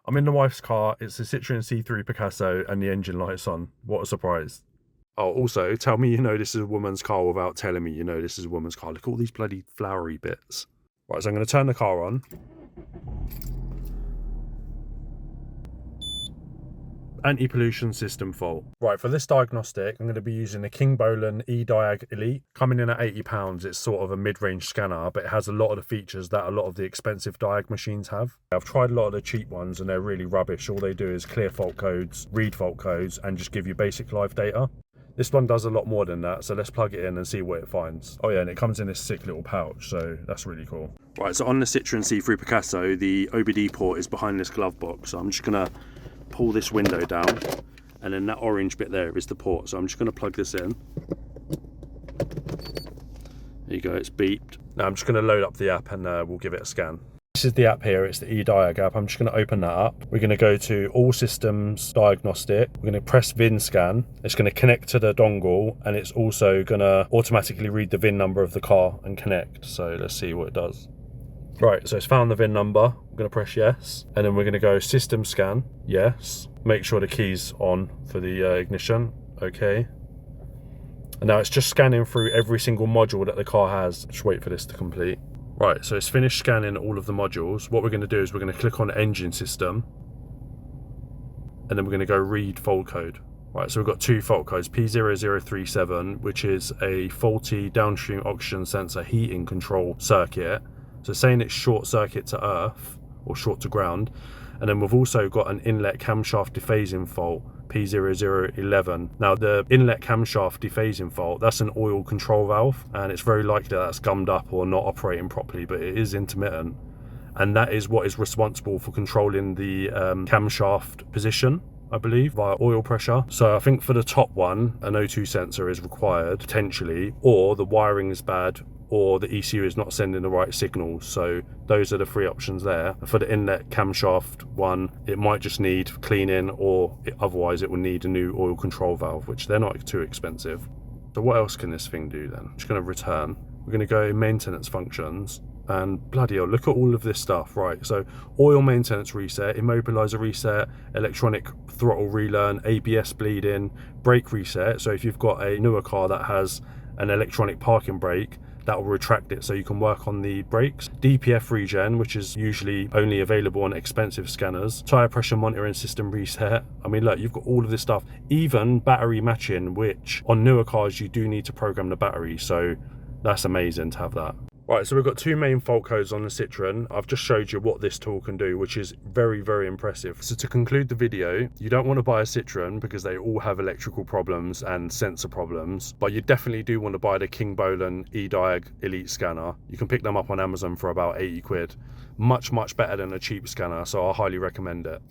I'm in the wife's car. It's a Citroen C3 Picasso and the engine light's on. What a surprise. Oh, also, tell me you know this is a woman's car without telling me you know this is a woman's car. Look at all these bloody flowery bits. Right, so I'm going to turn the car on. Anti-pollution system fault. Right, for this diagnostic, I'm going to be using the Kingbolen Ediag Elite. Coming in at £80, it's sort of a mid-range scanner, but it has a lot of the features that a lot of the expensive Diag machines have. I've tried a lot of the cheap ones and they're really rubbish. All they do is clear fault codes, read fault codes, and just give you basic live data. This one does a lot more than that, so let's plug it in and see what it finds. Oh yeah, and it comes in this sick little pouch, so that's really cool. Right, so on the Citroen C3 Picasso, the OBD port is behind this glove box, so I'm just going to pull this window down, and then that orange bit there is the port, so I'm just going to plug this in. There you go, it's beeped. Now I'm just going to load up the app and we'll give it a scan. This is the app here, it's the Ediag app. I'm just going to open that up. We're going to go to All Systems Diagnostic. We're going to press VIN scan. It's going to connect to the dongle, and it's also going to automatically read the VIN number of the car and connect. So let's see what it does. Right, so it's found the VIN number. I'm going to press yes, and then we're going to go system scan, yes. Make sure the key's on for the ignition, okay. And now it's just scanning through every single module that the car has. Just wait for this to complete. Right, so it's finished scanning all of the modules. What we're going to do is we're going to click on engine system, and then we're going to go read fault code. Right, so we've got two fault codes, P0037, which is a faulty downstream oxygen sensor heating control circuit. So saying it's short circuit to earth or short to ground. And then we've also got an inlet camshaft dephasing fault, P0011. Now the inlet camshaft dephasing fault, that's an oil control valve, and it's very likely that that's gummed up or not operating properly, but it is intermittent. And that is what is responsible for controlling the camshaft position, I believe, via oil pressure. So I think for the top one, an O2 sensor is required, potentially, or the wiring is bad, or the ECU is not sending the right signals. So those are the three options there. For the inlet camshaft one, it might just need cleaning, or otherwise it will need a new oil control valve, which they're not too expensive. So what else can this thing do then? I'm just going to return. We're going to go maintenance functions, and bloody hell, look at all of this stuff. Right, so oil maintenance reset, immobilizer reset, electronic throttle relearn, ABS bleeding, brake reset. So if you've got a newer car that has an electronic parking brake, that will retract it so you can work on the brakes. DPF regen, which is usually only available on expensive scanners. Tyre pressure monitoring system reset. I mean, look, you've got all of this stuff. Even battery matching, which on newer cars you do need to program the battery, so that's amazing to have that. Right, so we've got two main fault codes on the Citroen. I've just showed you what this tool can do, which is very, very impressive. So to conclude the video, you don't want to buy a Citroen because they all have electrical problems and sensor problems, but you definitely do want to buy the Kingbolen Ediag Elite scanner. You can pick them up on Amazon for about 80 quid. Much, much better than a cheap scanner, so I highly recommend it.